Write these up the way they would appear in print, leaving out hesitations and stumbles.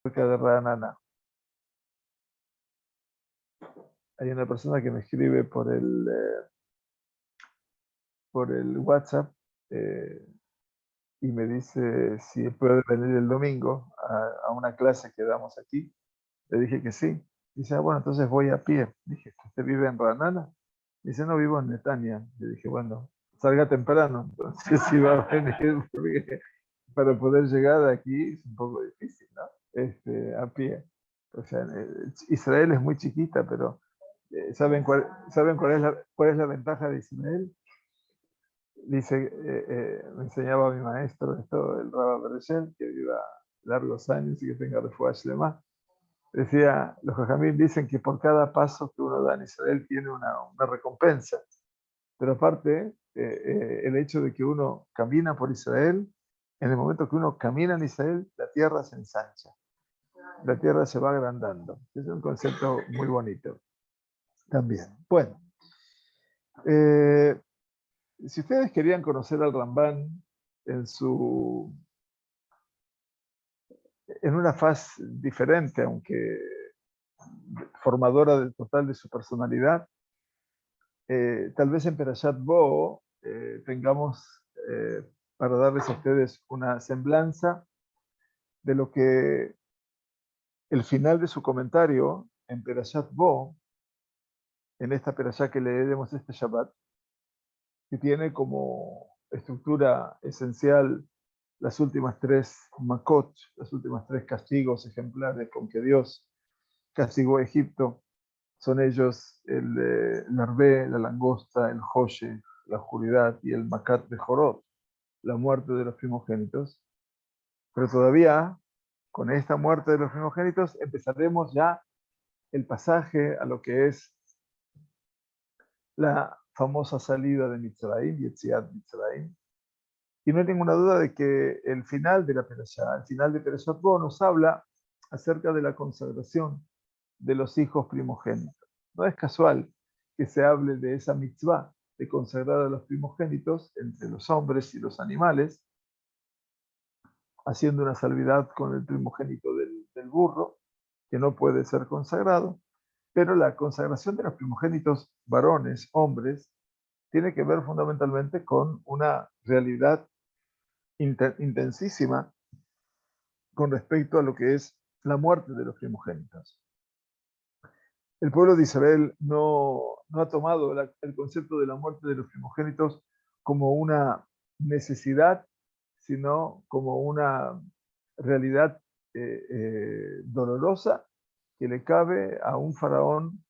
cerca de Ranana. Hay una persona que me escribe por el WhatsApp y me dice si puede venir el domingo a una clase que damos aquí. Le dije que sí. Dice, bueno, entonces voy a pie. Dije, ¿usted vive en Ranana? Dice, no, vivo en Netanya. Le dije, bueno, salga temprano. Entonces, si va a venir, porque para poder llegar aquí es un poco difícil, ¿no? A pie. O sea, Israel es muy chiquita, pero ¿saben cuál es la ventaja de Israel? Dice, me enseñaba mi maestro esto, el Rabba Bereshel, que viva largos años y que tenga refuerzo y demás. Decía, los jajamim dicen que por cada paso que uno da en Israel tiene una recompensa. Pero aparte, el hecho de que uno camina por Israel, en el momento que uno camina en Israel, la tierra se ensancha, la tierra se va agrandando. Es un concepto muy bonito también. Bueno, si ustedes querían conocer al Rambán en en una faz diferente, aunque formadora del total de su personalidad, tal vez en Perashat Bo tengamos para darles a ustedes una semblanza de lo que el final de su comentario en Perashat Bo, en esta Perashá que leeremos este Shabbat, que tiene como estructura esencial las últimas tres makot, los últimos tres castigos ejemplares con que Dios castigó a Egipto. Son ellos el arvé, la langosta, el joshe, la oscuridad y el makat de Jorot, la muerte de los primogénitos. Pero todavía, con esta muerte de los primogénitos, empezaremos ya el pasaje a lo que es la famosa salida de Mitzrayim, Yetziat Mitzrayim. Y no hay ninguna duda de que el final de la Perashá, el final de Perashat Bo, nos habla acerca de la consagración de los hijos primogénitos. No es casual que se hable de esa mitzvah de consagrar a los primogénitos entre los hombres y los animales, haciendo una salvedad con el primogénito del burro, que no puede ser consagrado, pero la consagración de los primogénitos varones, hombres, tiene que ver fundamentalmente con una realidad intensísima con respecto a lo que es la muerte de los primogénitos. El pueblo de Israel no ha tomado el concepto de la muerte de los primogénitos como una necesidad, sino como una realidad dolorosa que le cabe a un faraón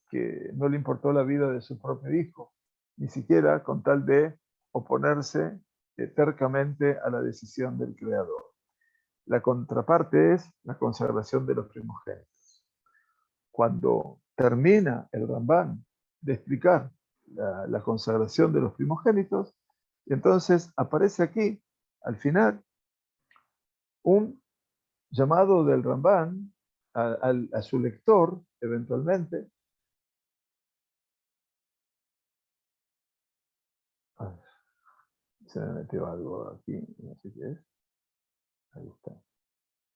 que no le importó la vida de su propio hijo, ni siquiera con tal de oponerse tercamente a la decisión del Creador. La contraparte es la consagración de los primogénitos. Cuando termina el Rambán de explicar la consagración de los primogénitos, entonces aparece aquí, al final, un llamado del Rambán a su lector, eventualmente. Se me metió algo aquí, no sé qué es. Ahí está.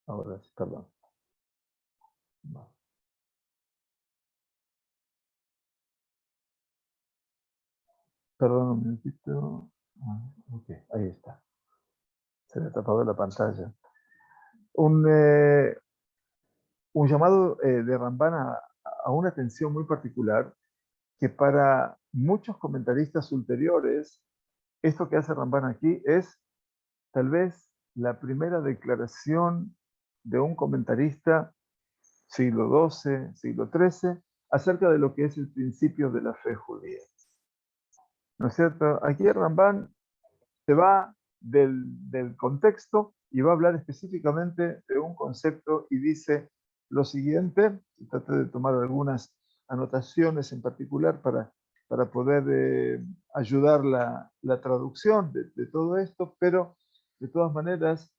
Ahora sí, perdón. No. Perdón un minutito. Ok, ahí está. Se me ha tapado la pantalla. Un, un llamado de Rambán a una atención muy particular que para muchos comentaristas ulteriores, esto que hace Rambán aquí es tal vez la primera declaración de un comentarista siglo XII, siglo XIII, acerca de lo que es el principio de la fe judía. ¿No es cierto? Aquí Rambán se va del contexto y va a hablar específicamente de un concepto y dice lo siguiente, traté de tomar algunas anotaciones en particular para poder ayudar la traducción de todo esto, pero de todas maneras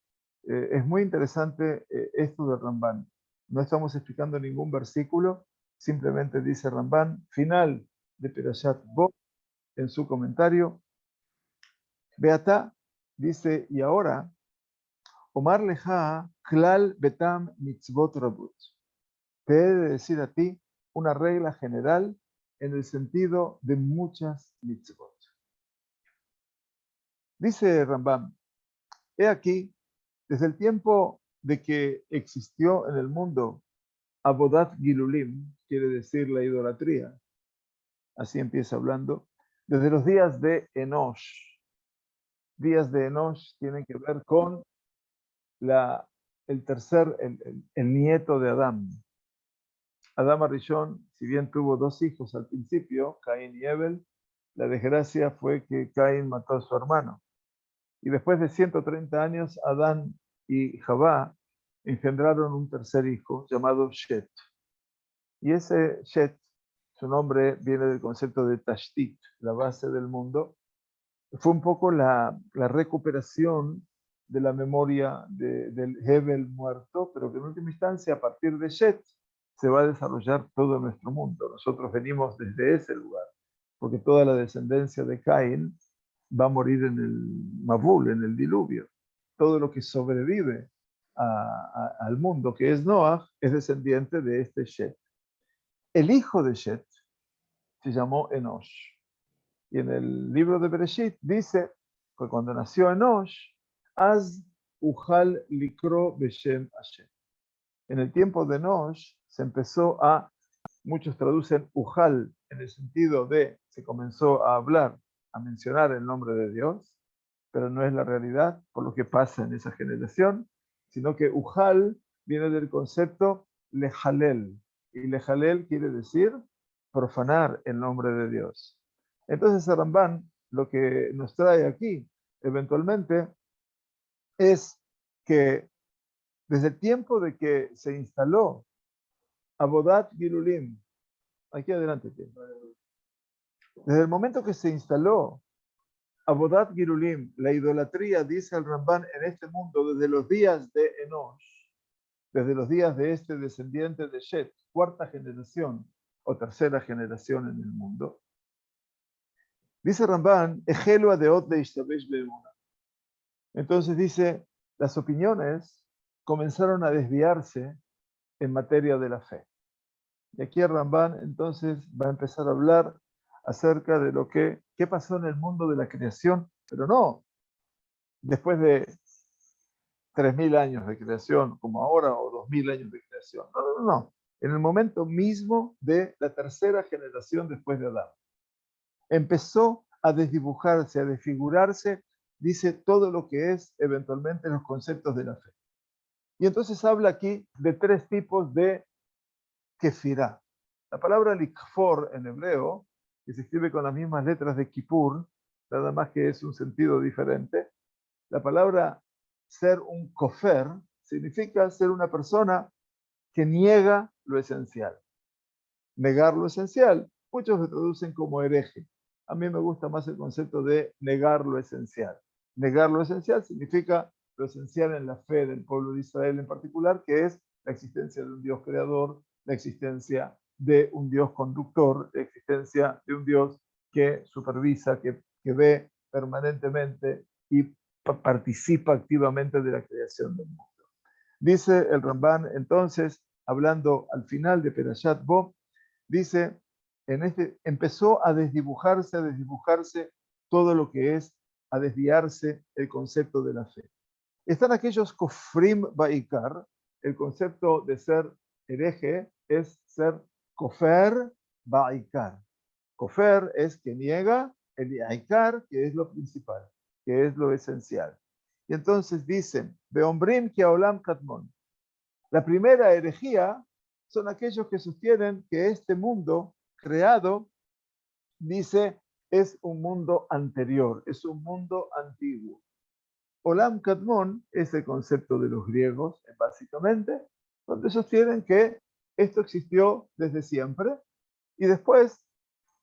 es muy interesante esto de Rambán. No estamos explicando ningún versículo, simplemente dice Rambán, final de Perashat Bo, en su comentario, Beatá dice, y ahora, Omar leja klal betam mitzvot rabut. Te he de decir a ti una regla general en el sentido de muchas mitzvot. Dice Rambam, he aquí, desde el tiempo de que existió en el mundo Abodat Gilulim, quiere decir la idolatría, así empieza hablando, desde los días de Enosh. Días de Enosh tienen que ver con el nieto de Adán. Adán Arishon, si bien tuvo dos hijos al principio, Caín y Abel, la desgracia fue que Caín mató a su hermano. Y después de 130 años, Adán y Javá engendraron un tercer hijo llamado Shet. Y ese Shet, su nombre viene del concepto de Tashtit, la base del mundo. Fue un poco la recuperación de la memoria del Hebel muerto, pero que en última instancia, a partir de Shet, se va a desarrollar todo nuestro mundo. Nosotros venimos desde ese lugar, porque toda la descendencia de Caín va a morir en el Mabul, en el diluvio. Todo lo que sobrevive al mundo, que es Noah, es descendiente de este Shet. El hijo de Shet se llamó Enosh. Y en el libro de Bereshit dice que cuando nació Enosh, Az Ujal Likro Beshem Hashem. En el tiempo de Enosh se empezó muchos traducen Ujal en el sentido de se comenzó a hablar, a mencionar el nombre de Dios, pero no es la realidad por lo que pasa en esa generación, sino que Ujal viene del concepto Lejalel, y Lejalel quiere decir profanar el nombre de Dios. Entonces el Rambán lo que nos trae aquí, eventualmente, es que desde el tiempo de que se instaló Abodat Gilulim, aquí adelante, desde el momento que se instaló Abodat Gilulim, la idolatría, dice el Rambán, en este mundo, desde los días de Enosh, desde los días de este descendiente de Shet, cuarta generación o tercera generación en el mundo, dice Rambán, Ejelo adeot de Ishtabesh be'emuna. Entonces dice, las opiniones comenzaron a desviarse en materia de la fe. Y aquí el Rambán entonces va a empezar a hablar acerca de qué pasó en el mundo de la creación, pero no después de 3.000 años de creación, como ahora, o 2.000 años de creación. No. En el momento mismo de la tercera generación después de Adán. Empezó a desdibujarse, a desfigurarse, dice todo lo que es eventualmente los conceptos de la fe. Y entonces habla aquí de tres tipos de kefirá. La palabra likfor en hebreo, que se escribe con las mismas letras de Kippur, nada más que es un sentido diferente. La palabra ser un kofer significa ser una persona que niega lo esencial. Negar lo esencial, muchos lo traducen como hereje. A mí me gusta más el concepto de negar lo esencial. Negar lo esencial significa lo esencial en la fe del pueblo de Israel en particular, que es la existencia de un Dios creador, la existencia de un Dios conductor, la existencia de un Dios que supervisa, que ve permanentemente y participa activamente de la creación del mundo. Dice el Rambán, entonces, hablando al final de Perashat Bo, dice, empezó a desdibujarse todo lo que es, a desviarse el concepto de la fe. Están aquellos kofrim ba'ikar, el concepto de ser hereje es ser kofer ba'ikar. Kofer es que niega el aikar, que es lo principal, que es lo esencial. Y entonces dicen, Beombrim ki haolam kadmon. La primera herejía son aquellos que sostienen que este mundo creado, dice, es un mundo anterior, es un mundo antiguo. Olam Kadmon es el concepto de los griegos, básicamente, donde sostienen que esto existió desde siempre y después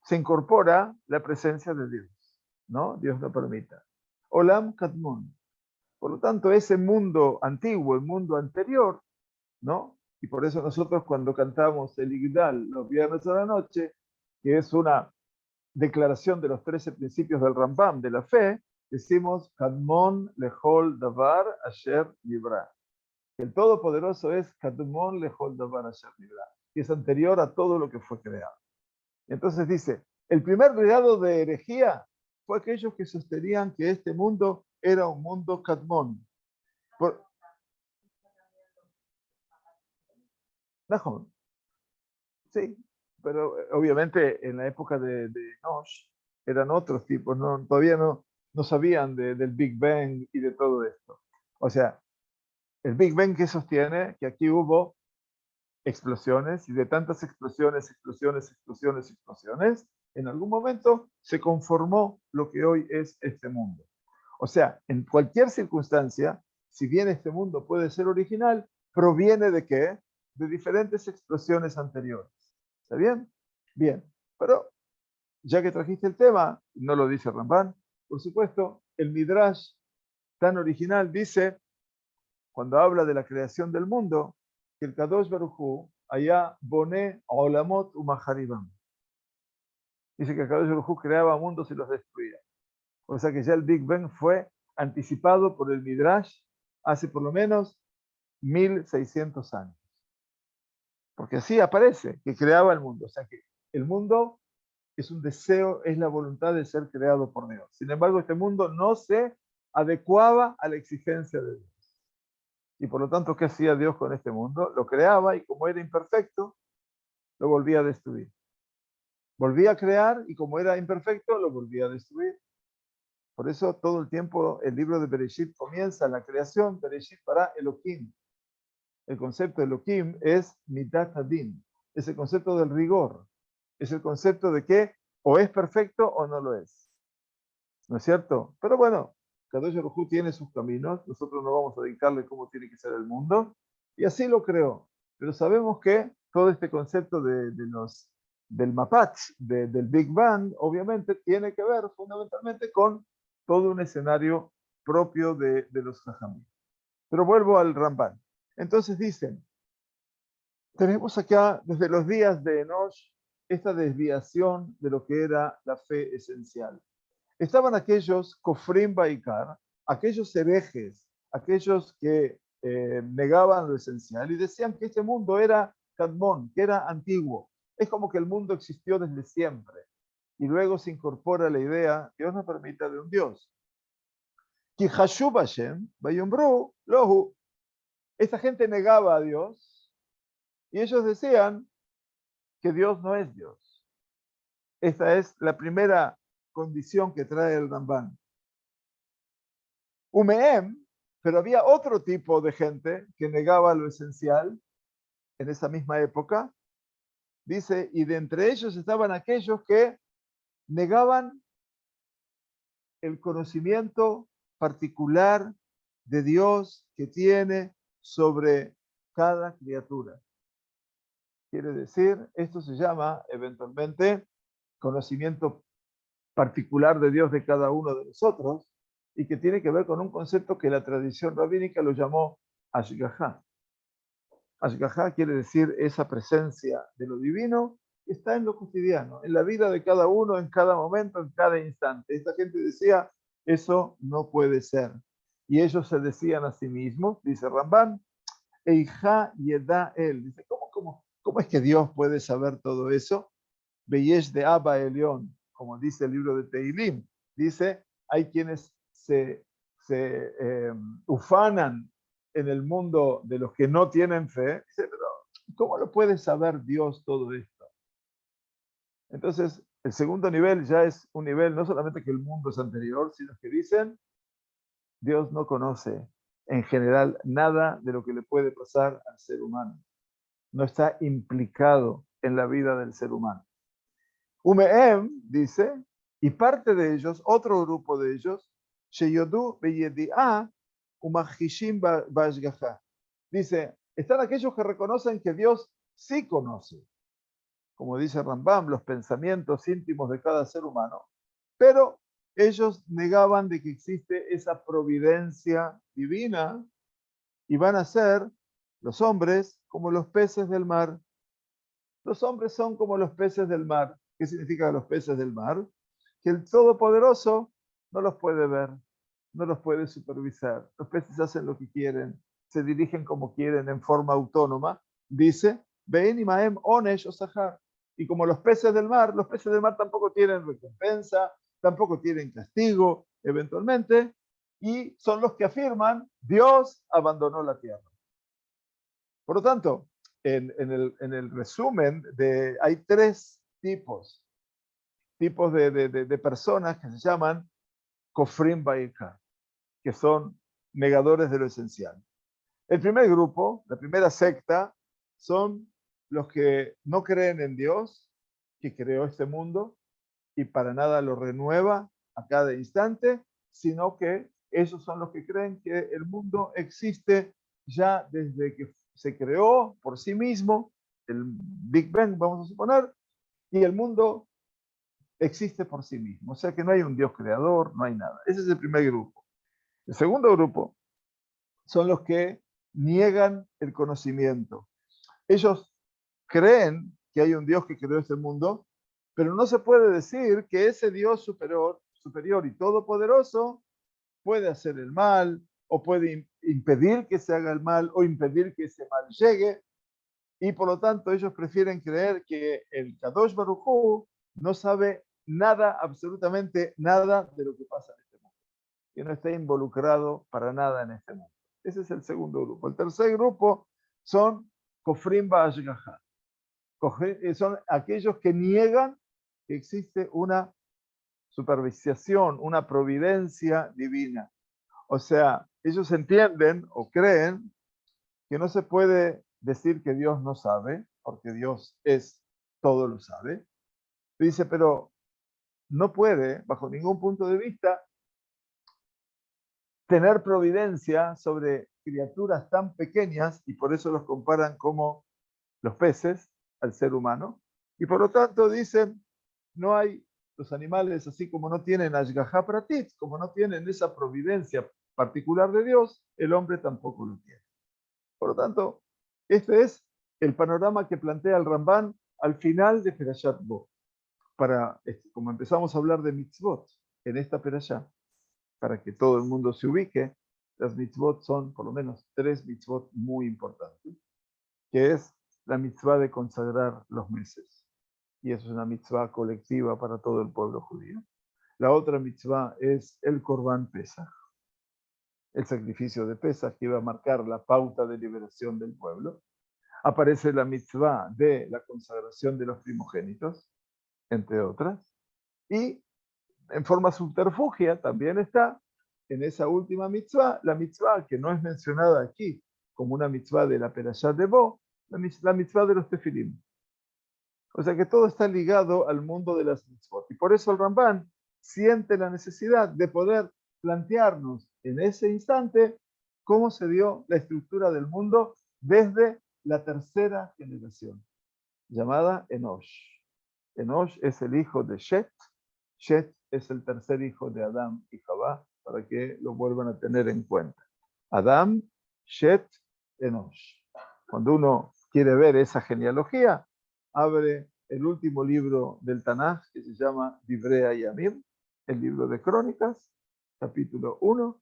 se incorpora la presencia de Dios, ¿no? Dios lo permita. Olam Kadmon. Por lo tanto, ese mundo antiguo, el mundo anterior, ¿no? Y por eso nosotros cuando cantamos el Igdal los viernes a la noche, que es una declaración de los 13 principios del Rambam, de la fe, decimos Kadmon lechol davar asher nibra. El Todopoderoso es Kadmon lechol davar asher nibra, que es anterior a todo lo que fue creado. Entonces dice, el primer grado de herejía fue aquellos que sostenían que este mundo era un mundo Kadmon. Nahum, sí, pero obviamente en la época de Enosh eran otros tipos, no, todavía no sabían del Big Bang y de todo esto. O sea, el Big Bang que sostiene que aquí hubo explosiones y de tantas explosiones, en algún momento se conformó lo que hoy es este mundo. O sea, en cualquier circunstancia, si bien este mundo puede ser original, proviene de qué? De diferentes explosiones anteriores. ¿Está bien? Bien. Pero ya que trajiste el tema, no lo dice Ramban, por supuesto, el Midrash tan original dice, cuando habla de la creación del mundo, que el Kadosh Baruj Hu, allá boné olamot umaharibam. Dice que el Kadosh Baruj Hu creaba mundos y los destruía. O sea que ya el Big Bang fue anticipado por el Midrash hace por lo menos 1600 años. Porque así aparece, que creaba el mundo. O sea que el mundo es un deseo, es la voluntad de ser creado por Dios. Sin embargo, este mundo no se adecuaba a la exigencia de Dios. Y por lo tanto, ¿qué hacía Dios con este mundo? Lo creaba y como era imperfecto, lo volvía a destruir. Volvía a crear y como era imperfecto, lo volvía a destruir. Por eso todo el tiempo el libro de Bereshit comienza la creación, Bereshit para Elohim. El concepto de Elohim es Midat Hadin, es el concepto del rigor, es el concepto de que o es perfecto o no lo es. ¿No es cierto? Pero bueno, Kadosh Baruj Hu tiene sus caminos, nosotros no vamos a dictarle cómo tiene que ser el mundo, y así lo creó. Pero sabemos que todo este concepto del Mapach, del Big Bang, obviamente tiene que ver fundamentalmente con todo un escenario propio de los Jajamim. Pero vuelvo al Ramban. Entonces dicen, tenemos acá desde los días de Enosh esta desviación de lo que era la fe esencial. Estaban aquellos Kofrim Baikar, aquellos herejes, aquellos que negaban lo esencial y decían que este mundo era Kadmon, que era antiguo. Es como que el mundo existió desde siempre. Y luego se incorpora la idea, Dios nos permita, de un Dios. Ki Hashuv Hashem, Bayumbru, Lohu. Esta gente negaba a Dios y ellos decían que Dios no es Dios. Esta es la primera condición que trae el Ramban. Umeem, pero había otro tipo de gente que negaba lo esencial en esa misma época. Dice, y de entre ellos estaban aquellos que negaban el conocimiento particular de Dios que tiene sobre cada criatura. Quiere decir, esto se llama eventualmente conocimiento particular de Dios de cada uno de nosotros y que tiene que ver con un concepto que la tradición rabínica lo llamó Ashgahá. Ashgahá quiere decir esa presencia de lo divino que está en lo cotidiano, en la vida de cada uno, en cada momento, en cada instante. Esta gente decía, eso no puede ser. Y ellos se decían a sí mismos, dice Ramban, Eijá yedá él. Dice, ¿cómo es que Dios puede saber todo eso? Beyesh de Abba Elión, como dice el libro de Teilim. Dice, hay quienes se ufanan en el mundo de los que no tienen fe. Dice, pero ¿cómo lo puede saber Dios todo esto? Entonces, el segundo nivel ya es un nivel no solamente que el mundo es anterior, sino que dicen, Dios no conoce en general nada de lo que le puede pasar al ser humano. No está implicado en la vida del ser humano. Umeem dice, y parte de ellos, otro grupo de ellos, Sheyodu beyedi'ah umachishim bashgaha. Dice, están aquellos que reconocen que Dios sí conoce, como dice Rambam, los pensamientos íntimos de cada ser humano, pero ellos negaban de que existe esa providencia divina y van a ser los hombres como los peces del mar. Los hombres son como los peces del mar. ¿Qué significa los peces del mar? Que el Todopoderoso no los puede ver, no los puede supervisar. Los peces hacen lo que quieren, se dirigen como quieren en forma autónoma. Dice, Vein y Maem Onesh o Sahar. Y como los peces del mar tampoco tienen recompensa, tampoco tienen castigo, eventualmente, y son los que afirman, Dios abandonó la tierra. Por lo tanto, en el resumen, hay tres tipos de personas que se llaman Kofrim Baikar, que son negadores de lo esencial. El primer grupo, la primera secta, son los que no creen en Dios, que creó este mundo y para nada lo renueva a cada instante, sino que esos son los que creen que el mundo existe ya desde que se creó por sí mismo, el Big Bang, vamos a suponer, y el mundo existe por sí mismo. O sea que no hay un Dios creador, no hay nada. Ese es el primer grupo. El segundo grupo son los que niegan el conocimiento. Ellos creen que hay un Dios que creó este mundo, pero no se puede decir que ese Dios superior y todopoderoso puede hacer el mal o puede impedir que se haga el mal o impedir que ese mal llegue. Y por lo tanto ellos prefieren creer que el Kadosh Baruj Hu no sabe nada, absolutamente nada de lo que pasa en este mundo, que no está involucrado para nada en este mundo. Ese es el segundo grupo. El tercer grupo son Kofrim Ba'ashgaha. Son aquellos que niegan que existe una supervisión, una providencia divina. O sea, ellos entienden o creen que no se puede decir que Dios no sabe, porque Dios todo lo sabe. Dice, pero no puede, bajo ningún punto de vista, tener providencia sobre criaturas tan pequeñas, y por eso los comparan como los peces al ser humano. Y por lo tanto dicen, no hay los animales, así como no tienen ashgaha pratit, como no tienen esa providencia particular de Dios, el hombre tampoco lo tiene. Por lo tanto, este es el panorama que plantea el Ramban al final de Perashat Bo. Como empezamos a hablar de mitzvot en esta perashá, para que todo el mundo se ubique, las mitzvot son por lo menos tres mitzvot muy importantes, que es la mitzvah de consagrar los meses. Y eso es una mitzvah colectiva para todo el pueblo judío. La otra mitzvah es el Korban Pesach, el sacrificio de Pesach, que iba a marcar la pauta de liberación del pueblo. Aparece la mitzvah de la consagración de los primogénitos, entre otras. Y en forma subterfugia también está en esa última mitzvah, la mitzvah que no es mencionada aquí como una mitzvah de la Perashat de Bo, la mitzvah de los tefilim. O sea que todo está ligado al mundo de las mitzvot. Y por eso el Ramban siente la necesidad de poder plantearnos en ese instante cómo se dio la estructura del mundo desde la tercera generación, llamada Enosh. Enosh es el hijo de Shet. Shet es el tercer hijo de Adán y Jabá, para que lo vuelvan a tener en cuenta. Adán, Shet, Enosh. Cuando uno quiere ver esa genealogía, abre el último libro del Tanaj, que se llama Divrei Yamim, el libro de Crónicas, capítulo 1,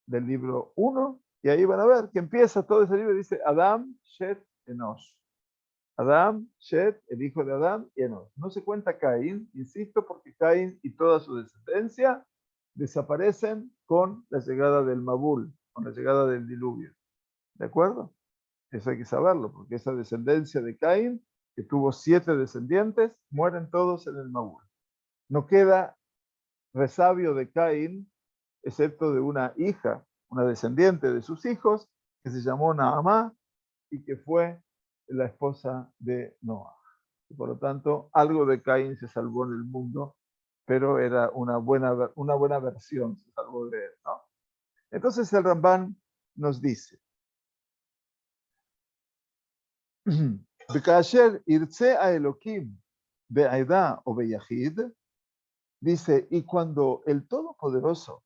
del libro 1, y ahí van a ver que empieza todo ese libro y dice Adán, Shet, Enosh. Adán, Shet, el hijo de Adán y Enosh. No se cuenta Caín, insisto, porque Caín y toda su descendencia desaparecen con la llegada del Mabul, con la llegada del diluvio. ¿De acuerdo? Eso hay que saberlo, porque esa descendencia de Caín, que tuvo 7 descendientes, mueren todos en el Mabul. No queda resabio de Caín, excepto de una hija, una descendiente de sus hijos, que se llamó Naamá y que fue la esposa de Noah. Y por lo tanto, algo de Caín se salvó en el mundo, pero era una buena versión, se salvó de él, ¿no? Entonces el Ramban nos dice, Bekasher irtze a Elohim be'aida o beyahid, dice, y cuando el Todopoderoso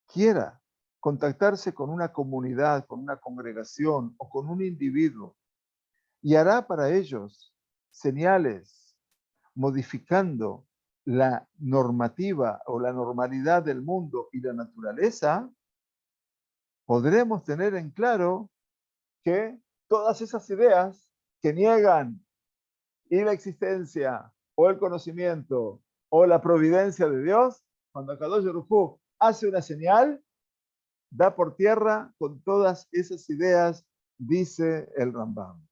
quiera contactarse con una comunidad, con una congregación o con un individuo, y hará para ellos señales, modificando la normativa o la normalidad del mundo y la naturaleza, podremos tener en claro que todas esas ideas que niegan y la existencia o el conocimiento o la providencia de Dios, cuando Akadosh Baruj Hu hace una señal, da por tierra con todas esas ideas, dice el Rambam.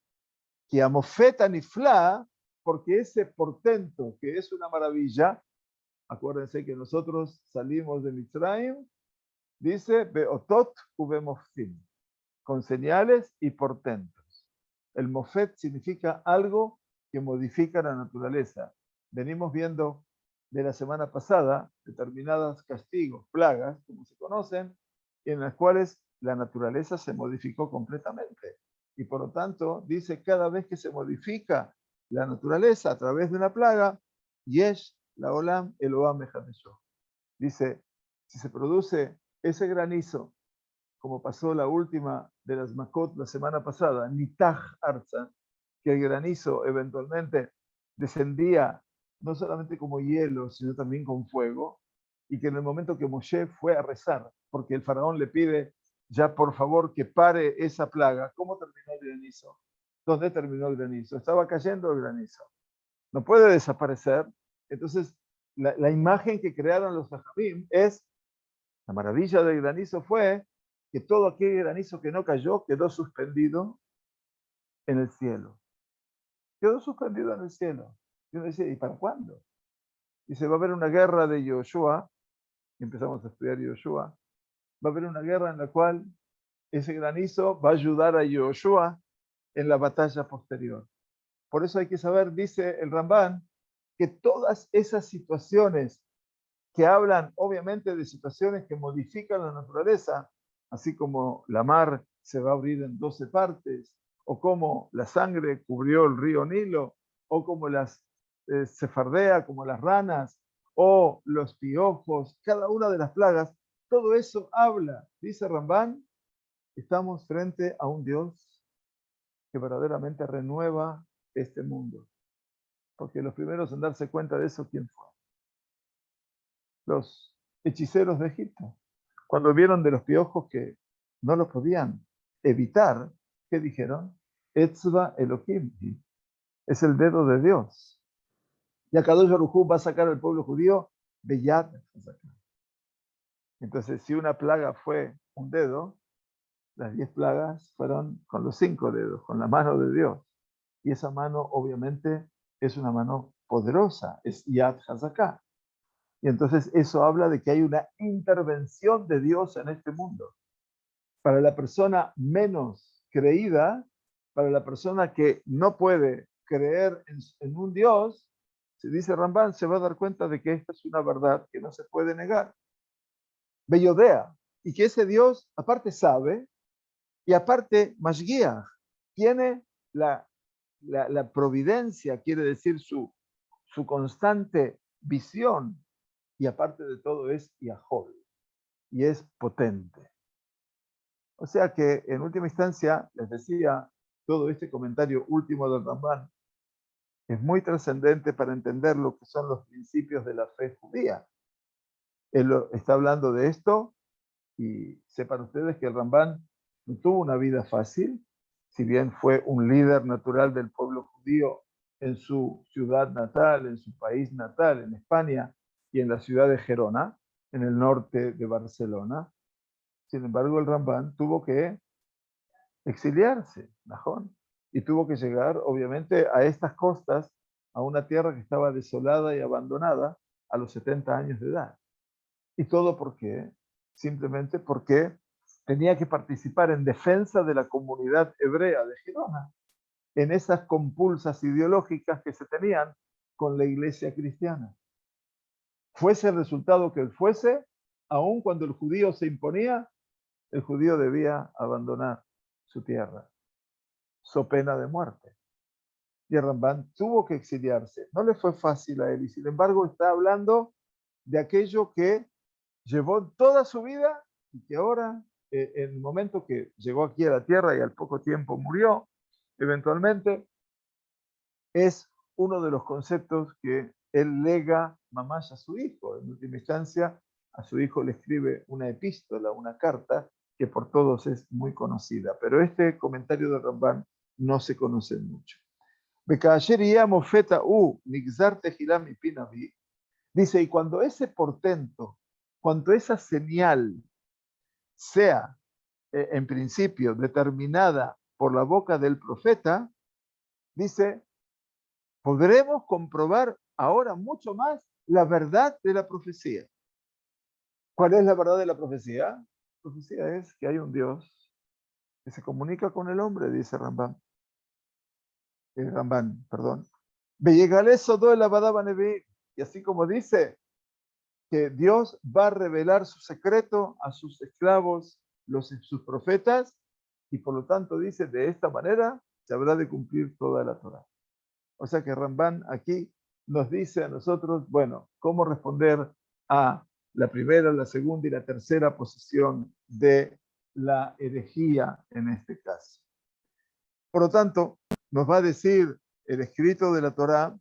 Que amofeta nifla, porque ese portento, que es una maravilla, acuérdense que nosotros salimos de Mitzrayim, dice beotot ubemoftim, con señales y portentos. El mofet significa algo que modifica la naturaleza. Venimos viendo de la semana pasada determinados castigos, plagas, como se conocen, en las cuales la naturaleza se modificó completamente. Y por lo tanto, dice, cada vez que se modifica la naturaleza a través de una plaga, yesh la olam eloam mejadesho. Dice, si se produce ese granizo, como pasó la última de las Makot la semana pasada, Nitach Arza, que el granizo eventualmente descendía no solamente como hielo, sino también con fuego, y que en el momento que Moshe fue a rezar, porque el faraón le pide ya por favor que pare esa plaga, ¿cómo terminó el granizo? ¿Dónde terminó el granizo? Estaba cayendo el granizo. No puede desaparecer. Entonces, la imagen que crearon los Jajamim es, la maravilla del granizo fue que todo aquel granizo que no cayó quedó suspendido en el cielo. Quedó suspendido en el cielo. Y uno dice, ¿y para cuándo? Dice, va a haber una guerra de Yoshua, y empezamos a estudiar Yoshua, va a haber una guerra en la cual ese granizo va a ayudar a Yoshua en la batalla posterior. Por eso hay que saber, dice el Ramban, que todas esas situaciones que hablan obviamente de situaciones que modifican la naturaleza, así como la mar se va a abrir en 12 partes, o como la sangre cubrió el río Nilo, o como las cefardea, como las ranas, o los piojos, cada una de las plagas, todo eso habla, dice Rambán, estamos frente a un Dios que verdaderamente renueva este mundo. Porque los primeros en darse cuenta de eso, ¿quién fue? Los hechiceros de Egipto. Cuando vieron de los piojos que no los podían evitar, ¿qué dijeron? Etzva Elohim, es el dedo de Dios. Y Akadosh Baruj Hu va a sacar al pueblo judío de Yad. Entonces, si una plaga fue un dedo, las 10 plagas fueron con los 5 dedos, con la mano de Dios. Y esa mano, obviamente, es una mano poderosa, es Yad Hazaká. Y entonces eso habla de que hay una intervención de Dios en este mundo. Para la persona menos creída, para la persona que no puede creer en un Dios, se dice Rambán, se va a dar cuenta de que esta es una verdad que no se puede negar. Bellodea. Y que ese Dios, aparte sabe, y aparte Mashgiach, tiene la providencia, quiere decir su constante visión, y aparte de todo es Yahol, y es potente. O sea que, en última instancia, les decía, todo este comentario último del Rambán es muy trascendente para entender lo que son los principios de la fe judía. Él está hablando de esto, y sepan ustedes que el Rambán no tuvo una vida fácil, si bien fue un líder natural del pueblo judío en su ciudad natal, en su país natal, en España, y en la ciudad de Gerona, en el norte de Barcelona. Sin embargo, el Rambán tuvo que exiliarse, ¿no? Y tuvo que llegar, obviamente, a estas costas, a una tierra que estaba desolada y abandonada a los 70 años de edad. ¿Y todo por qué? Simplemente porque tenía que participar en defensa de la comunidad hebrea de Gerona, en esas compulsas ideológicas que se tenían con la iglesia cristiana. Fuese el resultado que fuese, aun cuando el judío se imponía, el judío debía abandonar su tierra, so pena de muerte. Y el Rambán tuvo que exiliarse. No le fue fácil a él, y sin embargo está hablando de aquello que llevó toda su vida y que ahora, en el momento que llegó aquí a la tierra y al poco tiempo murió, eventualmente, es uno de los conceptos que él lega mamás a su hijo. En última instancia, a su hijo le escribe una epístola, una carta, que por todos es muy conocida. Pero este comentario de Ramban no se conoce mucho. Dice, y cuando ese portento, cuando esa señal sea, en principio, determinada por la boca del profeta, dice, podremos comprobar ahora mucho más la verdad de la profecía. ¿Cuál es la verdad de la profecía? La profecía es que hay un Dios que se comunica con el hombre, dice Ramban, perdón. Y así como dice que Dios va a revelar su secreto a sus esclavos, sus profetas, y por lo tanto dice, de esta manera se habrá de cumplir toda la Torá. O sea que Ramban aquí nos dice a nosotros, bueno, cómo responder a la primera, la segunda y la tercera posición de la herejía en este caso. Por lo tanto, nos va a decir el escrito de la Torá,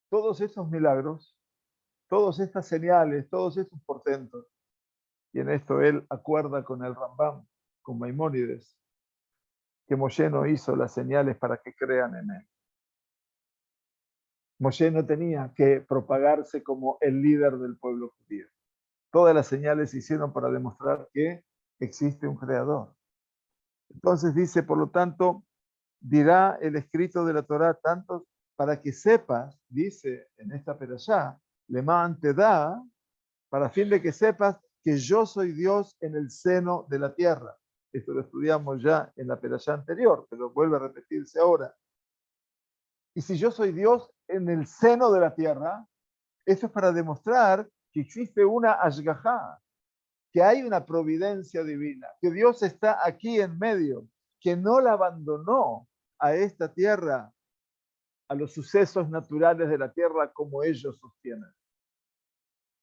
todos estos milagros, todas estas señales, todos estos portentos, y en esto él acuerda con el Rambam, con Maimónides, que Moshe no hizo las señales para que crean en él. Moshe no tenía que propagarse como el líder del pueblo judío. Todas las señales se hicieron para demostrar que existe un creador. Entonces dice, por lo tanto, dirá el escrito de la Torá tanto para que sepas, dice en esta perashá, Lemán te da, para fin de que sepas que yo soy Dios en el seno de la tierra. Esto lo estudiamos ya en la perashá anterior, pero vuelve a repetirse ahora. Y si yo soy Dios en el seno de la tierra, eso es para demostrar que existe una ashgajá, que hay una providencia divina, que Dios está aquí en medio, que no la abandonó a esta tierra, a los sucesos naturales de la tierra como ellos sostienen.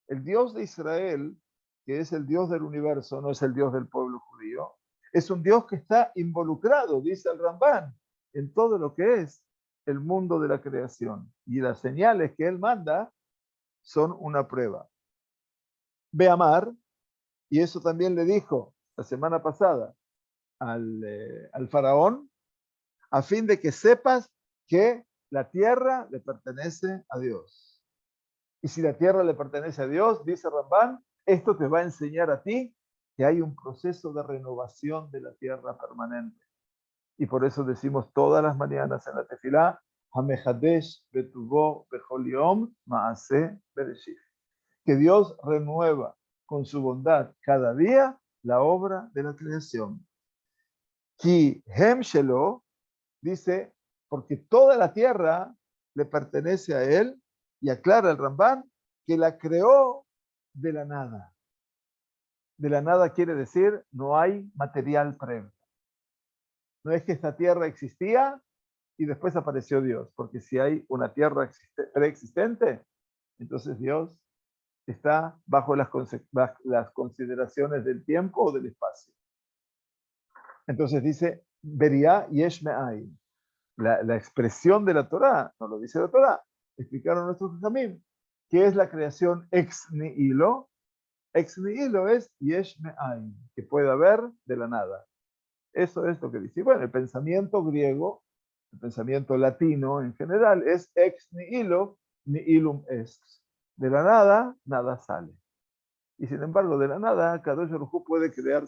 El Dios de Israel, que es el Dios del universo, no es el Dios del pueblo judío, es un Dios que está involucrado, dice el Rambán, en todo lo que es el mundo de la creación. Y las señales que él manda son una prueba. Ve a Mar, y eso también le dijo la semana pasada al faraón, a fin de que sepas que la tierra le pertenece a Dios. Y si la tierra le pertenece a Dios, dice Rambán, esto te va a enseñar a ti que hay un proceso de renovación de la tierra permanente. Y por eso decimos todas las mañanas en la tefilá, Hamehadesh betuvo bechol yom maaseh bereshit. Que Dios renueva con su bondad cada día la obra de la creación. Ki hem shelo, dice, porque toda la tierra le pertenece a él, y aclara el Rambán que la creó de la nada. De la nada quiere decir no hay material previo. No es que esta tierra existía y después apareció Dios, porque si hay una tierra preexistente, entonces Dios está bajo las consideraciones del tiempo o del espacio. Entonces dice, Beria yesh me'ayin. La expresión de la Torá, no lo dice la Torá, explicaron nuestros jamim, que es la creación ex nihilo. Ex nihilo es yesh me'ayin, que puede haber de la nada. Eso es lo que dice. Bueno, el pensamiento griego, el pensamiento latino en general, es ex nihilo, nihilum est. De la nada, nada sale. Y sin embargo, de la nada, Kadosh Baruj Hu puede crear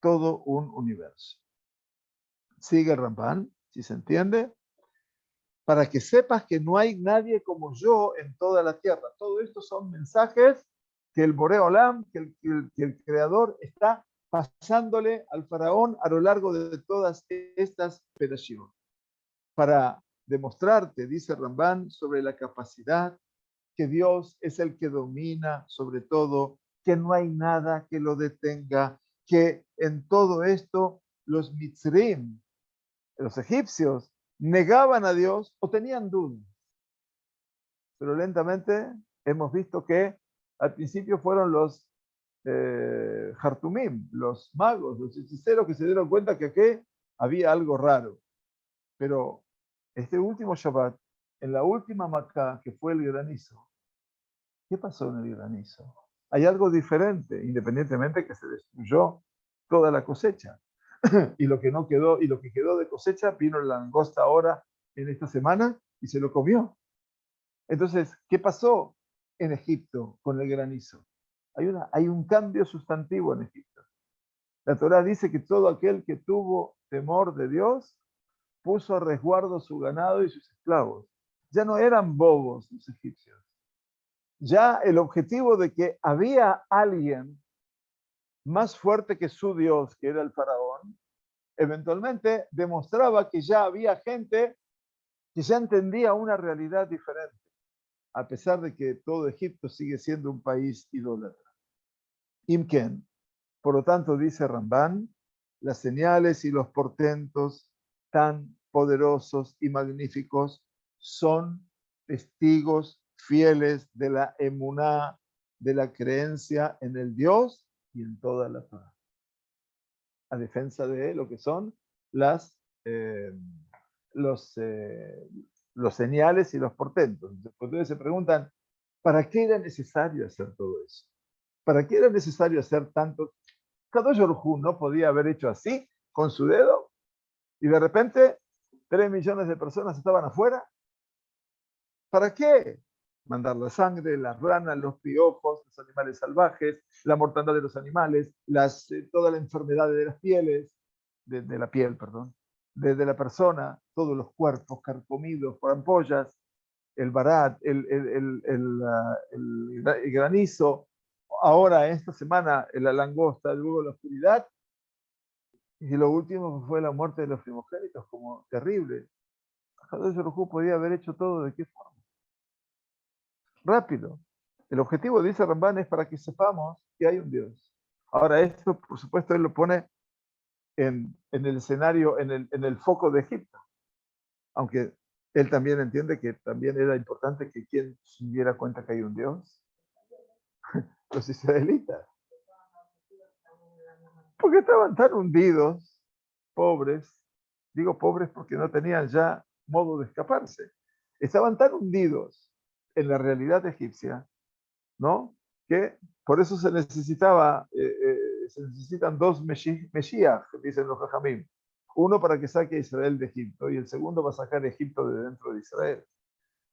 todo un universo. Sigue Ramban, si se entiende, para que sepas que no hay nadie como yo en toda la tierra. Todo esto son mensajes que el Boré Olam, que el Creador está pasándole al faraón a lo largo de todas estas perashim. Para demostrarte, dice Ramban, sobre la capacidad que Dios es el que domina sobre todo, que no hay nada que lo detenga, que en todo esto los mitzrim, los egipcios, negaban a Dios o tenían dudas. Pero lentamente hemos visto que al principio fueron los Hartumim, los magos, los hechiceros que se dieron cuenta que aquí había algo raro. Pero este último Shabbat, en la última Maccá, que fue el granizo, ¿Qué pasó en el granizo? Hay algo diferente, independientemente que se destruyó toda la cosecha. Y lo que no quedó, y lo que quedó de cosecha, vino la langosta ahora en esta semana y se lo comió. Entonces, ¿qué pasó en Egipto con el granizo? Hay un cambio sustantivo en Egipto. La Torá dice que todo aquel que tuvo temor de Dios puso a resguardo su ganado y sus esclavos. Ya no eran bobos los egipcios. Ya el objetivo de que había alguien más fuerte que su Dios, que era el faraón, eventualmente demostraba que ya había gente que ya entendía una realidad diferente, a pesar de que todo Egipto sigue siendo un país idólatra. Imken, por lo tanto, dice Rambán, las señales y los portentos tan poderosos y magníficos son testigos fieles de la emuná, de la creencia en el Dios y en toda la Torá, a defensa de lo que son las, eh, los, eh, los señales y los portentos. Entonces se preguntan, ¿para qué era necesario hacer todo eso? ¿Para qué era necesario hacer tanto? Kadosh Baruj Hu no podía haber hecho así con su dedo y de repente 3 millones de personas estaban afuera. ¿Para qué? Mandar la sangre, las ranas, los piojos, los animales salvajes, la mortandad de los animales, toda la enfermedad de las pieles, de la piel, perdón, de la persona, todos los cuerpos carcomidos por ampollas, el barat, el granizo, ahora esta semana la langosta, luego la oscuridad, y lo último fue la muerte de los primogénitos, como terrible. Kadosh Baruj Hu podía haber hecho todo de qué forma. Rápido. El objetivo, dice Ramban, es para que sepamos que hay un Dios. Ahora, esto, por supuesto, él lo pone en el escenario, en el foco de Egipto. Aunque él también entiende que también era importante que quien se diera cuenta que hay un Dios, los israelitas. Porque estaban tan hundidos, pobres, digo pobres porque no tenían ya modo de escaparse. Estaban tan hundidos en la realidad egipcia, ¿no? Que por eso se se necesitan dos Mesías, dicen los Jajamim. Uno para que saque a Israel de Egipto y el segundo va a sacar a Egipto de dentro de Israel.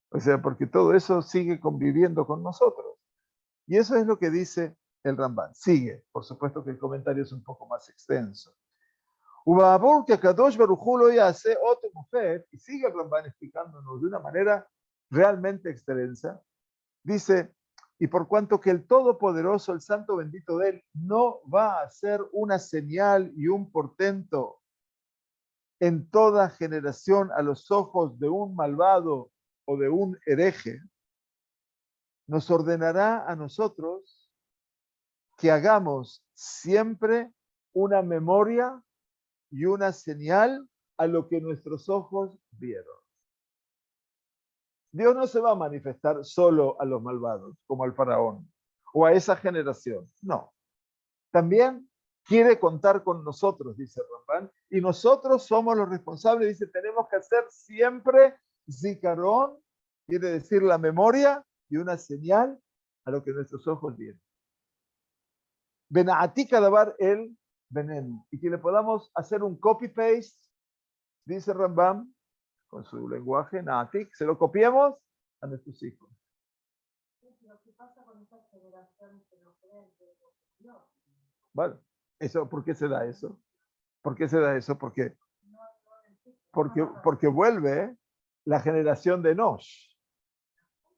O sea, porque todo eso sigue conviviendo con nosotros. Y eso es lo que dice el Ramban. Sigue, por supuesto que el comentario es un poco más extenso. Y sigue el Ramban explicándonos de una manera realmente extensa. Dice, y por cuanto que el Todopoderoso, el Santo bendito de él, no va a hacer una señal y un portento en toda generación a los ojos de un malvado o de un hereje, nos ordenará a nosotros que hagamos siempre una memoria y una señal a lo que nuestros ojos vieron. Dios no se va a manifestar solo a los malvados, como al faraón, o a esa generación. No. También quiere contar con nosotros, dice Ramban, y nosotros somos los responsables. Dice, tenemos que hacer siempre zicarón, quiere decir la memoria y una señal a lo que nuestros ojos vieron. Bena'ati kadabar el veneno. Y que le podamos hacer un copy-paste, dice Rambam, con su lenguaje, Na'atik, se lo copiemos a nuestros hijos. Bueno, eso, ¿por qué se da eso? ¿Por qué se da eso? Porque vuelve la generación de Nosh.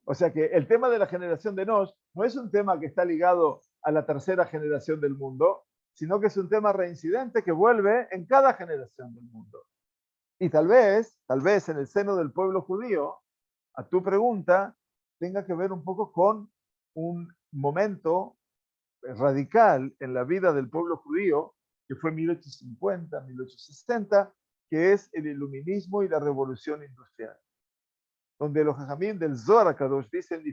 O sea que el tema de la generación de Nosh no es un tema que está ligado a la tercera generación del mundo, sino que es un tema reincidente que vuelve en cada generación del mundo. Y tal vez en el seno del pueblo judío, a tu pregunta, tenga que ver un poco con un momento radical en la vida del pueblo judío, que fue 1850, 1860, que es el iluminismo y la revolución industrial, donde los jajamín del Zohar HaKadosh dicen,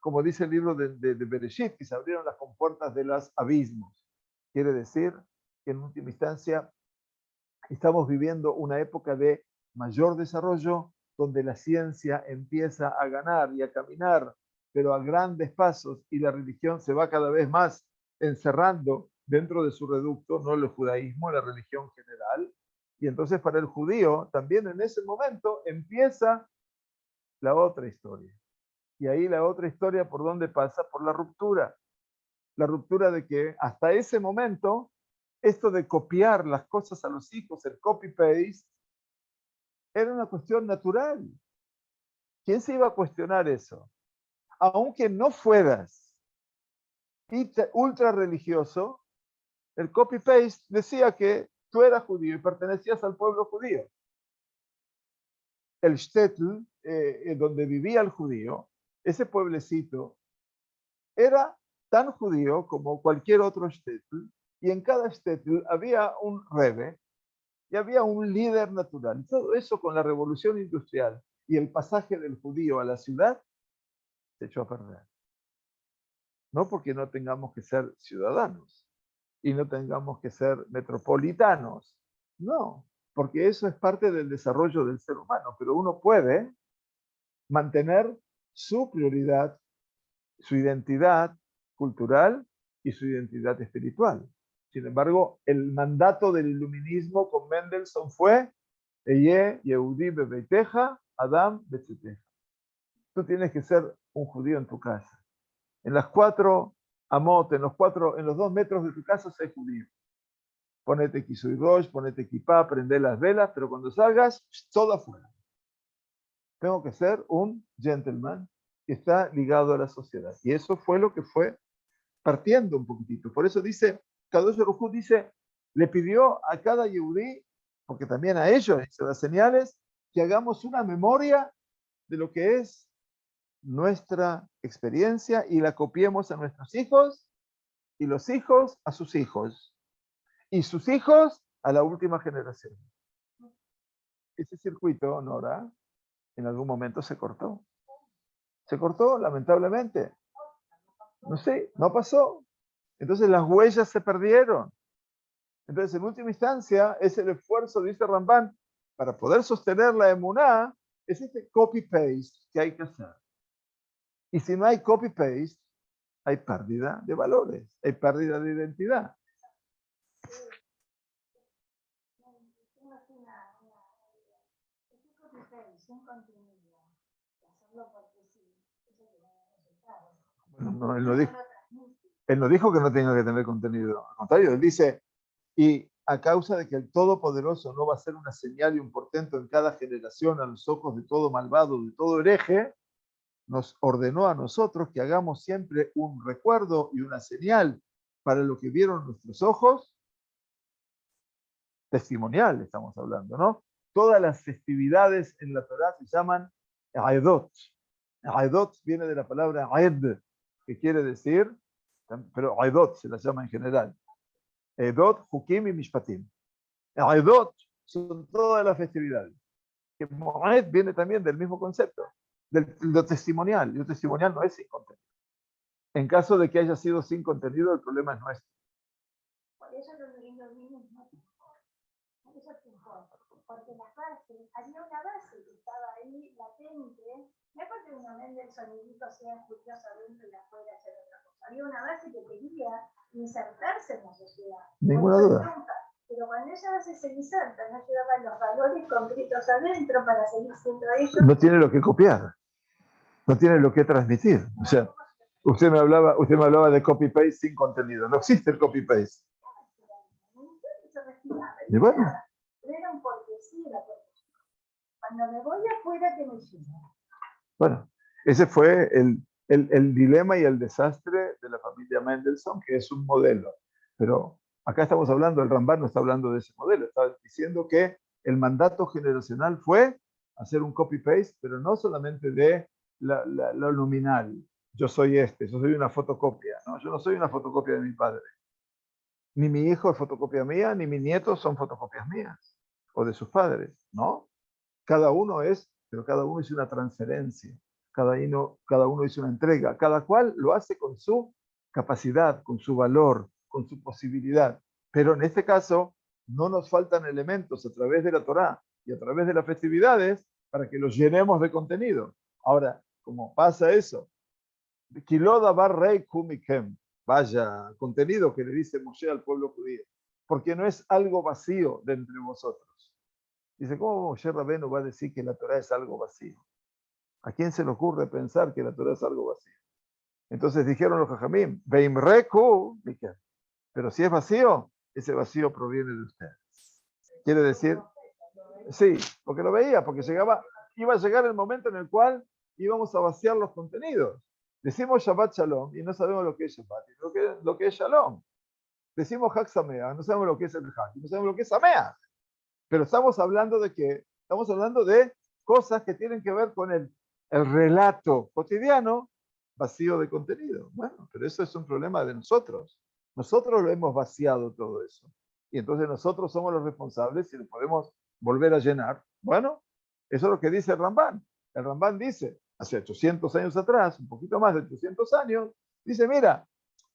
como dice el libro de Bereshit, que se abrieron las compuertas de los abismos. Quiere decir que en última instancia estamos viviendo una época de mayor desarrollo, donde la ciencia empieza a ganar y a caminar, pero a grandes pasos, y la religión se va cada vez más encerrando dentro de su reducto, no el judaísmo, la religión general. Y entonces para el judío, también en ese momento empieza la otra historia. Y ahí la otra historia, ¿por dónde pasa? Por la ruptura. La ruptura de que hasta ese momento, esto de copiar las cosas a los hijos, el copy-paste, era una cuestión natural. ¿Quién se iba a cuestionar eso? Aunque no fueras ultra religioso, el copy-paste decía que tú eras judío y pertenecías al pueblo judío. El shtetl, donde vivía el judío, ese pueblecito, era tan judío como cualquier otro shtetl, y en cada shtetl había un rebe y había un líder natural. Todo eso con la revolución industrial y el pasaje del judío a la ciudad se echó a perder. No porque no tengamos que ser ciudadanos y no tengamos que ser metropolitanos, no, porque eso es parte del desarrollo del ser humano, pero uno puede mantener su prioridad, su identidad cultural y su identidad espiritual. Sin embargo, el mandato del iluminismo con Mendelssohn fue Eye Yehudi bebeiteja, Adam betzeteja. Tú tienes que ser un judío en tu casa. En las 4 amot, en los 2 metros de tu casa, sé judío. Ponete kisui rosh, ponete kipá, prende las velas, pero cuando salgas, todo afuera. Tengo que ser un gentleman que está ligado a la sociedad. Y eso fue lo que fue partiendo un poquitito. Por eso dice, Kadosh Baruj Hu dice, le pidió a cada yehudí, porque también a ellos se las señales, que hagamos una memoria de lo que es nuestra experiencia y la copiemos a nuestros hijos y los hijos a sus hijos y sus hijos a la última generación. Ese circuito, Nora, en algún momento se cortó. Se cortó, lamentablemente. No sé, no pasó. Entonces las huellas se perdieron. Entonces, en última instancia, es el esfuerzo, dice Ramban, para poder sostener la emuná, es este copy-paste que hay que hacer. Y si no hay copy-paste, hay pérdida de valores, hay pérdida de identidad. Bueno, no, él no dijo que no tenga que tener contenido. Al contrario, él dice, y a causa de que el Todopoderoso no va a ser una señal y un portento en cada generación a los ojos de todo malvado, de todo hereje, nos ordenó a nosotros que hagamos siempre un recuerdo y una señal para lo que vieron nuestros ojos, testimonial estamos hablando, ¿no? Todas las festividades en la Torá se llaman Aedot. Aedot viene de la palabra Aed, que quiere decir, pero Aedot se las llama en general. Aedot, Hukim y Mishpatim. Aedot son todas las festividades. Que Moed viene también del mismo concepto, de lo testimonial. Y lo testimonial no es sin contenido. En caso de que haya sido sin contenido, el problema es nuestro. Por eso los mismos no. Por eso porque las bases, había una base que estaba ahí latente, no es porque uno vende el sonidito sea escuchoso adentro y afuera hacer otra cosa. Había una base que quería insertarse en la sociedad. Ninguna duda. Pero cuando esa base se inserta, no llevaban los valores concretos adentro para seguir siendo ellos. No tiene lo que copiar, no tiene lo que transmitir. O sea, usted me hablaba de copy-paste sin contenido. No existe el copy-paste. Y bueno. Era un porque sí, era porque sí. Cuando me voy afuera, que me lleva. Bueno, ese fue el dilema y el desastre de la familia Mendelssohn, que es un modelo. Pero acá estamos hablando, el Ramban no está hablando de ese modelo, está diciendo que el mandato generacional fue hacer un copy-paste, pero no solamente de lo nominal. Yo soy yo soy una fotocopia. No, yo no soy una fotocopia de mi padre. Ni mi hijo es fotocopia mía, ni mis nietos son fotocopias mías o de sus padres, ¿no? Cada uno pero cada uno hizo una transferencia, cada uno hizo una entrega, cada cual lo hace con su capacidad, con su valor, con su posibilidad. Pero en este caso, no nos faltan elementos a través de la Torá y a través de las festividades para que los llenemos de contenido. Ahora, como pasa eso, Kilo davar rey kumikem. Vaya contenido que le dice Moshe al pueblo judío. Porque no es algo vacío de entre vosotros. Dice, ¿cómo Moshe Rabbeinu va a decir que la Torah es algo vacío? ¿A quién se le ocurre pensar que la Torah es algo vacío? Entonces dijeron los Jajamim, Veimreku, pero si es vacío, ese vacío proviene de ustedes. Quiere decir, sí, porque lo veía, porque iba a llegar el momento en el cual íbamos a vaciar los contenidos. Decimos Shabbat Shalom y no sabemos lo que es Shabbat, lo que es Shalom. Decimos Hag Sameach, no sabemos lo que es el Hag, no sabemos lo que es Sameach. Pero estamos hablando de qué? Estamos hablando de cosas que tienen que ver con el relato cotidiano vacío de contenido. Bueno, pero eso es un problema de nosotros. Nosotros lo hemos vaciado todo eso. Y entonces nosotros somos los responsables y lo podemos volver a llenar. Bueno, eso es lo que dice el Rambán. El Rambán dice, hace 800 años atrás, un poquito más de 800 años, dice, mira,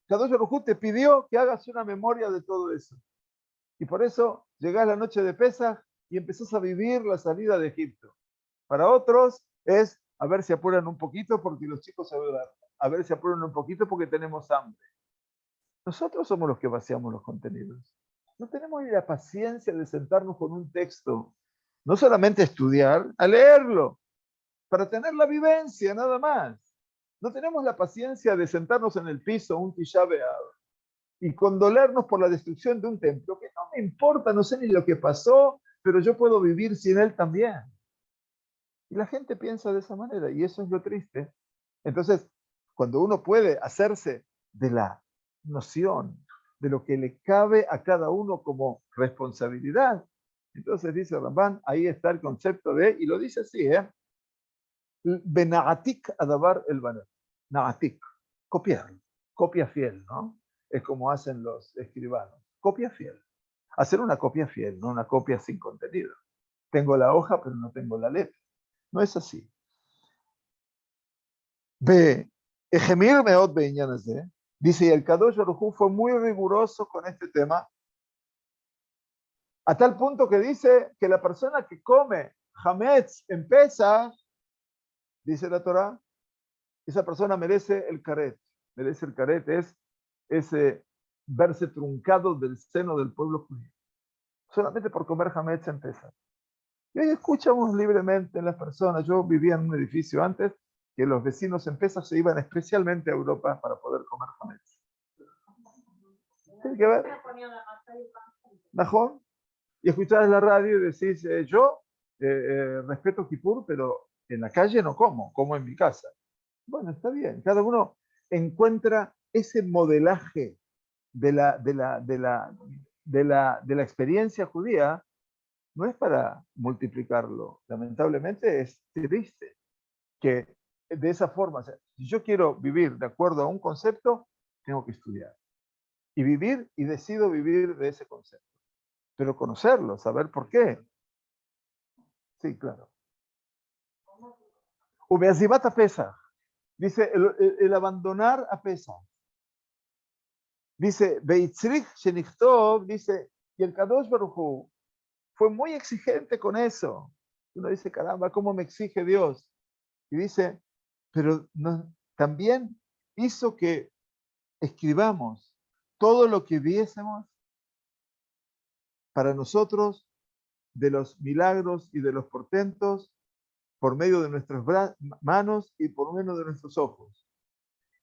Kadosh Baruj Hu te pidió que hagas una memoria de todo eso. Y por eso llegás la noche de Pesaj y empezás a vivir la salida de Egipto. Para otros es a ver si apuran un poquito porque los chicos se van a ver si apuran un poquito porque tenemos hambre. Nosotros somos los que vaciamos los contenidos. No tenemos ni la paciencia de sentarnos con un texto, no solamente a estudiar, a leerlo, para tener la vivencia, nada más. No tenemos la paciencia de sentarnos en el piso, un Tisha B'Av, y condolernos por la destrucción de un templo, que no me importa, no sé ni lo que pasó, pero yo puedo vivir sin él también. Y la gente piensa de esa manera, y eso es lo triste. Entonces, cuando uno puede hacerse de la noción de lo que le cabe a cada uno como responsabilidad, entonces dice Rambán, ahí está el concepto de, y lo dice así, Benaatik adabar el baner. Naatik, copiar, copia fiel, ¿no? Es como hacen los escribanos. Copia fiel. Hacer una copia fiel, no una copia sin contenido. Tengo la hoja, pero no tengo la letra. No es así. Ejemir Meot Beinyanazé, dice, y el Kadosh Baruj Hu fue muy riguroso con este tema, a tal punto que dice que la persona que come Hametz en Pesach, dice la Torah, esa persona merece el caret. Merece el caret, es ese verse truncado del seno del pueblo judío. Solamente por comer Hametz en Pesach. Y hoy escuchamos libremente en las personas. Yo vivía en un edificio antes que los vecinos en Pesach se iban especialmente a Europa para poder comer Hametz. Tiene que ver. ¿Najón? Y escuchás la radio y decís, yo respeto Kippur, pero en la calle no como en mi casa. Bueno, está bien. Cada uno encuentra ese modelaje de la experiencia judía, no es para multiplicarlo. Lamentablemente es triste que de esa forma, o sea, si yo quiero vivir de acuerdo a un concepto, tengo que estudiar. Y vivir, y decido vivir de ese concepto. Pero conocerlo, saber por qué. Sí, claro. Ubeazibat a Pesach. Dice, el abandonar a Pesach. Dice, Beitzrich Shenichtov, dice, y el Kadosh Baruj Hu fue muy exigente con eso. Uno dice, caramba, ¿cómo me exige Dios? Y dice, pero no, también hizo que escribamos todo lo que viésemos para nosotros de los milagros y de los portentos por medio de nuestras manos y por medio de nuestros ojos.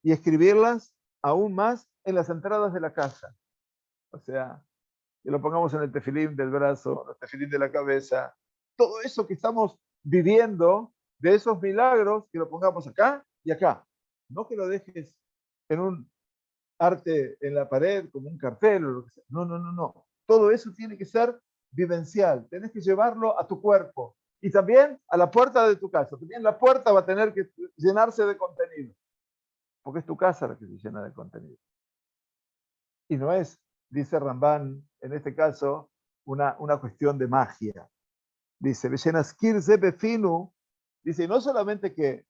Y escribirlas aún más en las entradas de la casa. O sea, que lo pongamos en el tefilín del brazo, el tefilín de la cabeza. Todo eso que estamos viviendo, de esos milagros, que lo pongamos acá y acá. No que lo dejes en un arte en la pared, como un cartel o lo que sea. No, no, no, no. Todo eso tiene que ser vivencial. Tienes que llevarlo a tu cuerpo. Y también a la puerta de tu casa. También la puerta va a tener que llenarse de contenido. Porque es tu casa la que se llena de contenido. Y no es, dice Rambán, en este caso, una cuestión de magia. Dice, dice, no solamente que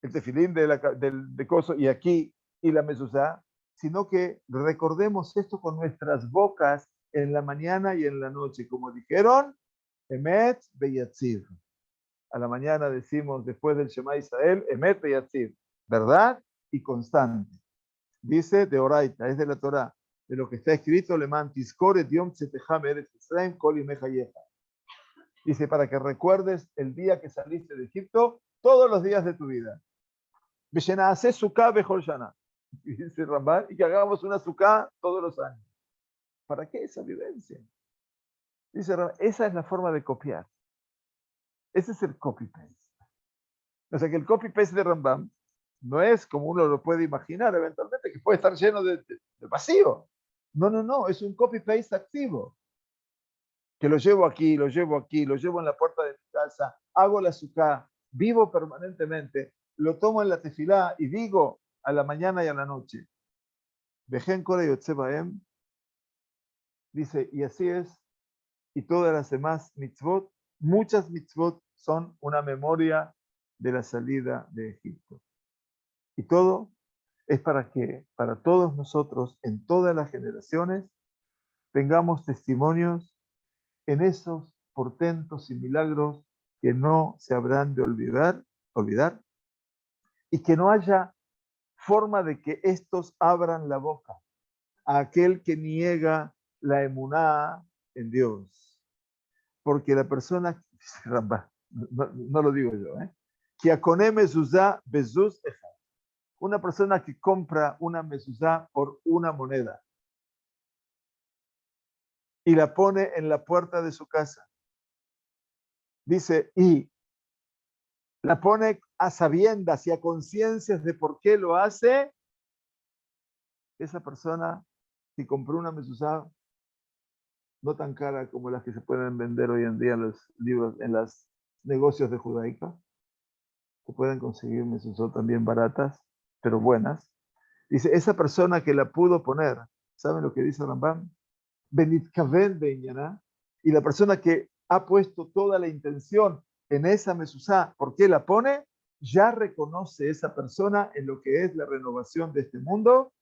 el tefilín de coso y aquí y la mezuzá, sino que recordemos esto con nuestras bocas en la mañana y en la noche. Como dijeron, Emet Beyatzir. A la mañana decimos, después del Shema Israel, Emet Beyatzir. ¿Verdad? y constante. Dice de Oraita, es de la Torá, de lo que está escrito, Leman Tizkoret Yom Tzetejam Eretz Israel Kol Yimeja Yecha. Dice, para que recuerdes el día que saliste de Egipto, todos los días de tu vida. V'shena'aseh Sukkah bechol shana. Y dice Rambam, y que hagamos una Sukkah todos los años. ¿Para qué esa vivencia? Dice Rambam, esa es la forma de copiar. Ese es el copy-paste. O sea que el copy-paste de Rambam no es como uno lo puede imaginar eventualmente, que puede estar lleno de vacío. No, no, no, es un copy-paste activo. Que lo llevo aquí, lo llevo aquí, lo llevo en la puerta de mi casa, hago la sukkah, vivo permanentemente, lo tomo en la tefilá y digo a la mañana y a la noche. Vejen Kore Yotze Baem, dice, y así es, y todas las demás mitzvot, muchas mitzvot son una memoria de la salida de Egipto. Y todo es para que, para todos nosotros, en todas las generaciones, tengamos testimonios en esos portentos y milagros que no se habrán de olvidar, y que no haya forma de que estos abran la boca a aquel que niega la emuná en Dios. Porque la persona, no lo digo yo, que akone mezuzá bezuz ejad. Una persona que compra una mezuzá por una moneda y la pone en la puerta de su casa. Dice, y la pone a sabiendas y a conciencias de por qué lo hace, esa persona que compró una mezuzá no tan cara como las que se pueden vender hoy en día en los libros, en los negocios de Judaica, se pueden conseguir mezuzot también baratas, pero buenas. Dice, esa persona que la pudo poner, ¿saben lo que dice Rambam? Benitkaven beñaná, y la persona que ha puesto toda la intención en esa mezuzá, ¿por qué la pone? Ya reconoce esa persona en lo que es la renovación de este mundo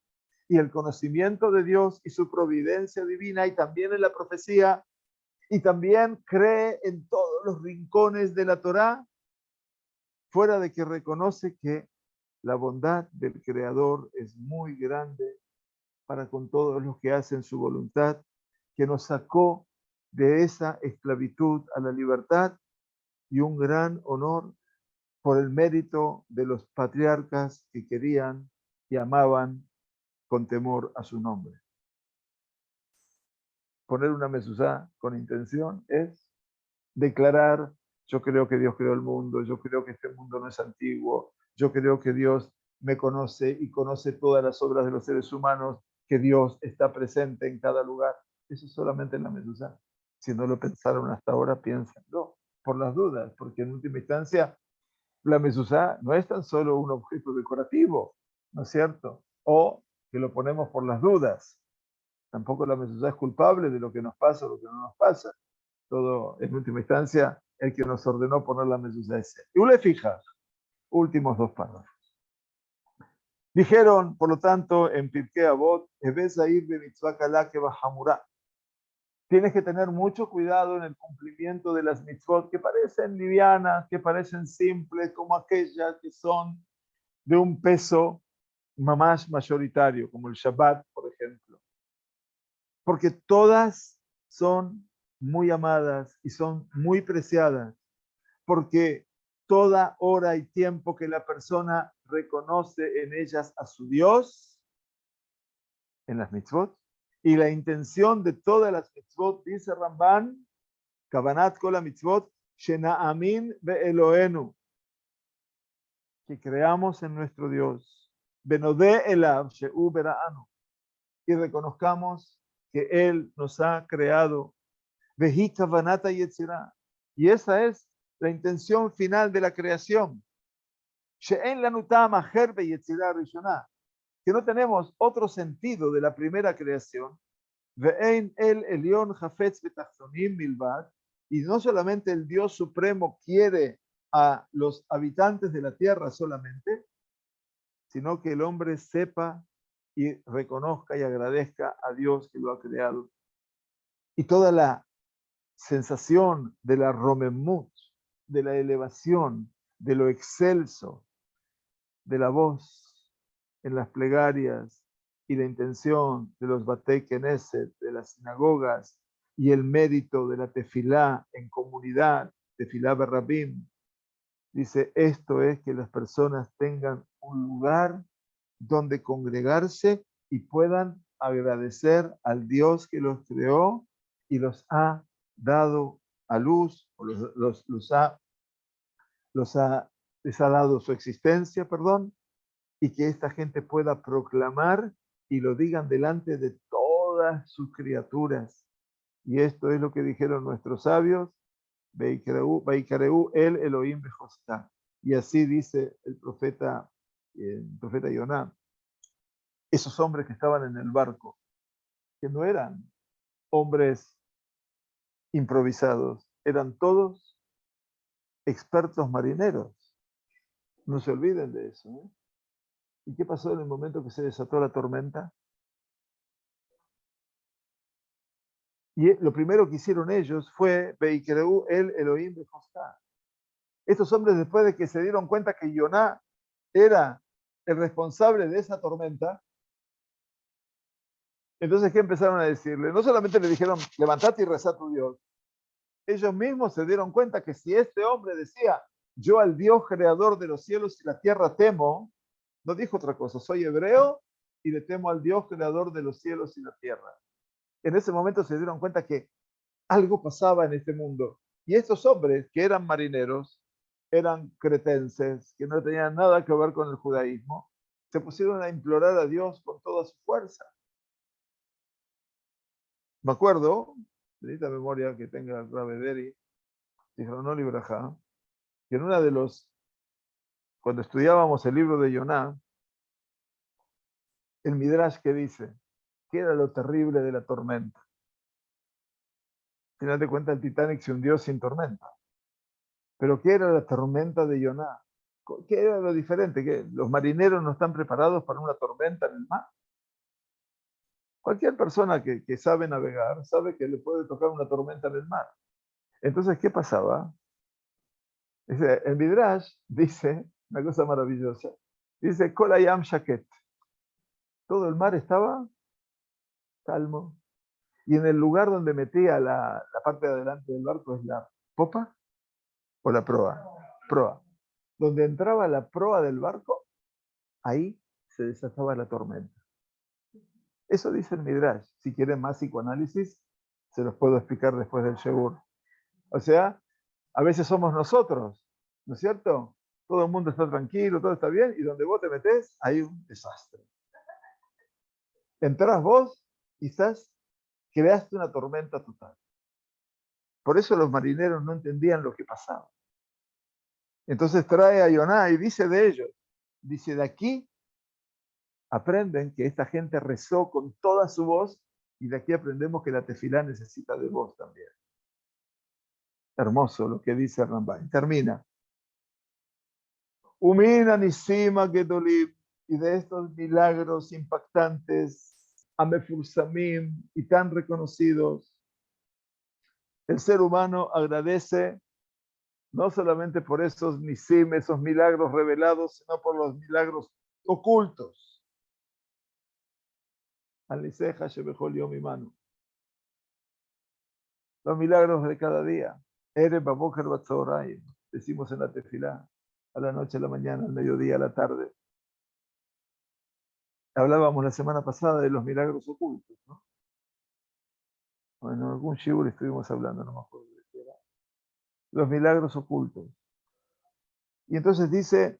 y el conocimiento de Dios y su providencia divina, y también en la profecía, y también cree en todos los rincones de la Torá, fuera de que reconoce que la bondad del Creador es muy grande para con todos los que hacen su voluntad, que nos sacó de esa esclavitud a la libertad, y un gran honor por el mérito de los patriarcas que querían y amaban con temor a su nombre. Poner una mezuzá con intención es declarar, yo creo que Dios creó el mundo, yo creo que este mundo no es antiguo, yo creo que Dios me conoce y conoce todas las obras de los seres humanos, que Dios está presente en cada lugar. Eso solamente en la mezuzá. Si no lo pensaron hasta ahora, piénsenlo, por las dudas, porque en última instancia la mezuzá no es tan solo un objeto decorativo, ¿no es cierto? O que lo ponemos por las dudas. Tampoco la mezuzá es culpable de lo que nos pasa o lo que no nos pasa. Todo, en última instancia, el que nos ordenó poner la mezuzá es él. Y le fija, últimos dos párrafos. Dijeron, por lo tanto, en Pirkei Avot, tienes que tener mucho cuidado en el cumplimiento de las mitzvot que parecen livianas, que parecen simples, como aquellas que son de un peso mamash mayoritario, como el Shabbat, por ejemplo. Porque todas son muy amadas y son muy preciadas, porque toda hora y tiempo que la persona reconoce en ellas a su Dios, en las mitzvot, y la intención de todas las mitzvot, dice Ramban, Kavanat kol mitzvot, shena'amin be'eloenu, que creamos en nuestro Dios, benodé elav she'u bera'anu, y reconozcamos que Él nos ha creado, vehi kavanata yetzirah, y esa es la intención final de la creación, she'en lanu ta'am acher beyetzirah rishonah, que no tenemos otro sentido de la primera creación, ve'en el elyon hafetz betachtonim milvad, y no solamente el Dios supremo quiere a los habitantes de la tierra solamente, sino que el hombre sepa y reconozca y agradezca a Dios que lo ha creado. Y toda la sensación de la romemut, de la elevación, de lo excelso, de la voz, en las plegarias y la intención de los Batei Knesset, de las sinagogas, y el mérito de la tefilá en comunidad, tefilá berrabim. Dice, esto es que las personas tengan un lugar donde congregarse y puedan agradecer al Dios que los creó y los ha dado a luz, o les ha dado su existencia, perdón, y que esta gente pueda proclamar y lo digan delante de todas sus criaturas. Y esto es lo que dijeron nuestros sabios, Vaikareu el Elohim Bejostá. Y así dice el profeta Yoná. Esos hombres que estaban en el barco, que no eran hombres improvisados, eran todos expertos marineros. No se olviden de eso, ¿eh? ¿Y qué pasó en el momento que se desató la tormenta? Y lo primero que hicieron ellos fue Vaikareu el Elohim Bejostá. Estos hombres, después de que se dieron cuenta que Yoná era el responsable de esa tormenta, entonces, ¿qué empezaron a decirle? No solamente le dijeron, levantate y reza a tu Dios. Ellos mismos se dieron cuenta que si este hombre decía, yo al Dios creador de los cielos y la tierra temo, no dijo otra cosa, soy hebreo y le temo al Dios creador de los cielos y la tierra. En ese momento se dieron cuenta que algo pasaba en este mundo. Y estos hombres, que eran marineros, eran cretenses, que no tenían nada que ver con el judaísmo, se pusieron a implorar a Dios con toda su fuerza. Me acuerdo, de esta memoria que tenga Ravederi, dijo no libraja, que en una de los, cuando estudiábamos el libro de Yoná, el Midrash que dice, ¿qué era lo terrible de la tormenta? Al final de cuentas el Titanic se hundió sin tormenta. Pero ¿qué era la tormenta de Yoná? ¿Qué era lo diferente? ¿Que los marineros no están preparados para una tormenta en el mar? Cualquier persona que sabe navegar sabe que le puede tocar una tormenta en el mar. Entonces, ¿qué pasaba? El Midrash dice una cosa maravillosa. Dice, Kolayam Shaket. Todo el mar estaba calmo. Y en el lugar donde metía la parte de adelante del barco es la popa o la proa. Proa. Donde entraba la proa del barco, ahí se desataba la tormenta. Eso dice el Midrash. Si quieren más psicoanálisis, se los puedo explicar después del Shegur. O sea, a veces somos nosotros, ¿no es cierto? Todo el mundo está tranquilo, todo está bien, y donde vos te metés, hay un desastre. Entrás vos, quizás creaste una tormenta total. Por eso los marineros no entendían lo que pasaba. Entonces trae a Yoná y dice de ellos, dice, de aquí aprenden que esta gente rezó con toda su voz, y de aquí aprendemos que la tefilá necesita de voz también. Hermoso lo que dice Rambam. Termina. Umina nisima gedolim, y de estos milagros impactantes, amefursamim y tan reconocidos, el ser humano agradece no solamente por esos nisim, esos milagros revelados, sino por los milagros ocultos. Aliseja shebechol yom imanu. Los milagros de cada día. Ere baboker batzoraim, decimos en la tefilá, a la noche, a la mañana, al mediodía, a la tarde. Hablábamos la semana pasada de los milagros ocultos, ¿no? Bueno, en algún shiur estuvimos hablando, no me acuerdo de qué era. Los milagros ocultos. Y entonces dice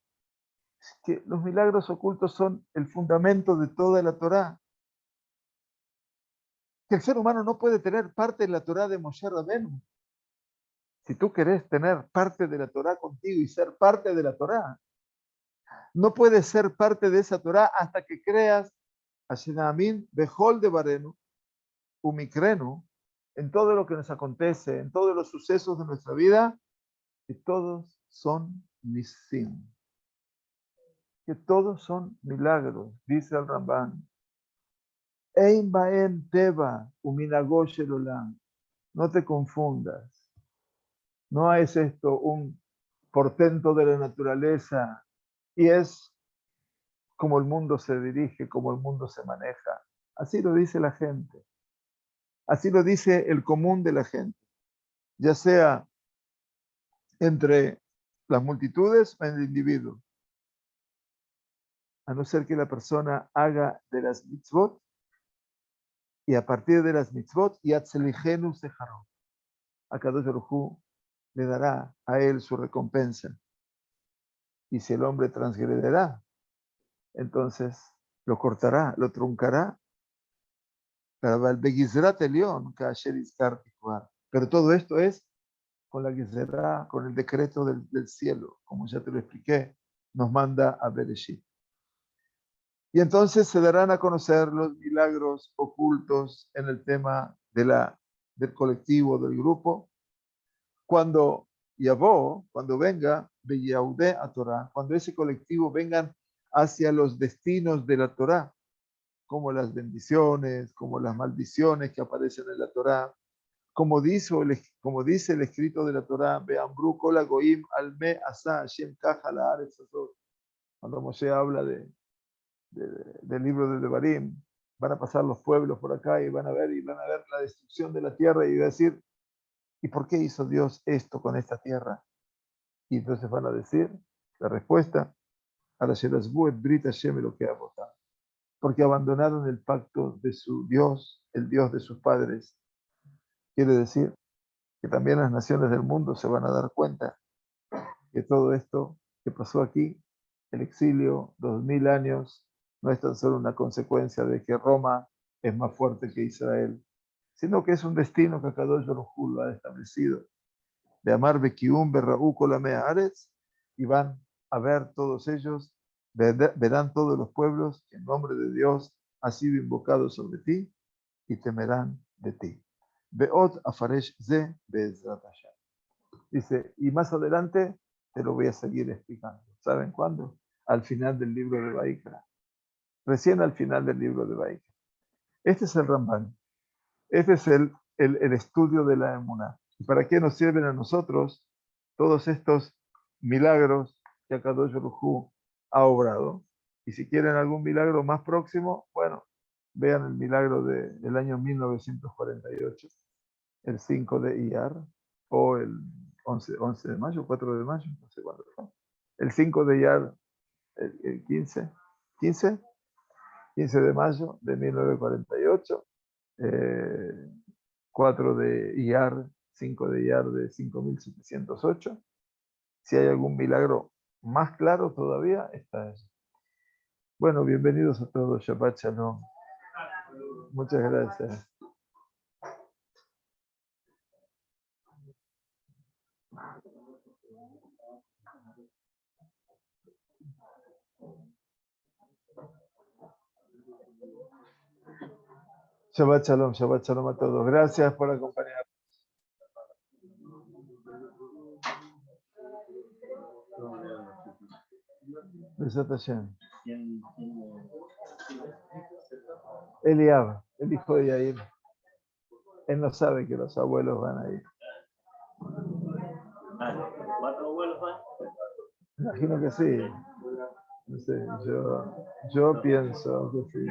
que los milagros ocultos son el fundamento de toda la Torá. Que el ser humano no puede tener parte de la Torá de Moshe Rabenu. Si tú querés tener parte de la Torá contigo y ser parte de la Torá, no puedes ser parte de esa Torá hasta que creas Hashem Behol de Barenu, Umikrenu, en todo lo que nos acontece, en todos los sucesos de nuestra vida, que todos son nisim, que todos son milagros, dice el Rambam. Ein baem teva uminagosh el olam. No te confundas. No es esto un portento de la naturaleza y es cómo el mundo se dirige, cómo el mundo se maneja. Así lo dice la gente. Así lo dice el común de la gente, ya sea entre las multitudes o en el individuo. A no ser que la persona haga de las mitzvot, y a partir de las mitzvot, Yatzeligenu Sejaró. Akadosh Baruj Hu le dará a él su recompensa. Y si el hombre transgrederá, entonces lo cortará, lo truncará. Pero todo esto es con la Gizerá, con el decreto del cielo, como ya te lo expliqué, nos manda a Bereshit. Y entonces se darán a conocer los milagros ocultos en el tema del colectivo, del grupo, cuando Yavó, cuando venga de Yehudé a Torah, cuando ese colectivo vengan hacia los destinos de la Torah, como las bendiciones, como las maldiciones que aparecen en la Torah, como dice el escrito de la Torah, Be'amru kol hagoyim al me asa Hashem kaja la haaretz hazot. Cuando Moshe habla del libro de Devarim, van a pasar los pueblos por acá y van a ver la destrucción de la tierra y decir, ¿y por qué hizo Dios esto con esta tierra? Y entonces van a decir, la respuesta, a la Shelazbu et Brit Hashem lo que ha votado. Porque abandonaron el pacto de su Dios, el Dios de sus padres. Quiere decir que también las naciones del mundo se van a dar cuenta que todo esto que pasó aquí, el exilio, 2000 años, no es tan solo una consecuencia de que Roma es más fuerte que Israel, sino que es un destino que Akadosh Baruj Hu lo ha establecido. De amar Bekium Berraú Kolamea Aretz, y van a ver todos ellos, verán todos los pueblos que en nombre de Dios ha sido invocado sobre ti y temerán de ti. Beot Afaresh Ze Be'ezrat Hashem. Dice, y más adelante te lo voy a seguir explicando. ¿Saben cuándo? Al final del libro de Vaikra. Recién al final del libro de Vaikra. Este es el Ramban. Este es el estudio de la Emuná. ¿Y para qué nos sirven a nosotros todos estos milagros que Akadosh Baruj Hu ha obrado? Y si quieren algún milagro más próximo, bueno, vean el milagro del año 1948, el 5 de Iyar, o el 11 de mayo, 4 de mayo, no sé cuándo fue. El 5 de Iyar, el 15 de mayo de 1948, 4 de Iyar, 5 de Iyar de 5708. Si hay algún milagro más claro todavía, está eso. Bueno, bienvenidos a todos. Shabbat Shalom. Muchas gracias. Shabbat Shalom a todos. Gracias por acompañarnos. Besat Hashem. Eliab, el hijo de Yair. Él no sabe que los abuelos van a ir. ¿Cuatro abuelos van? Imagino que sí. No sé, yo pienso que sí.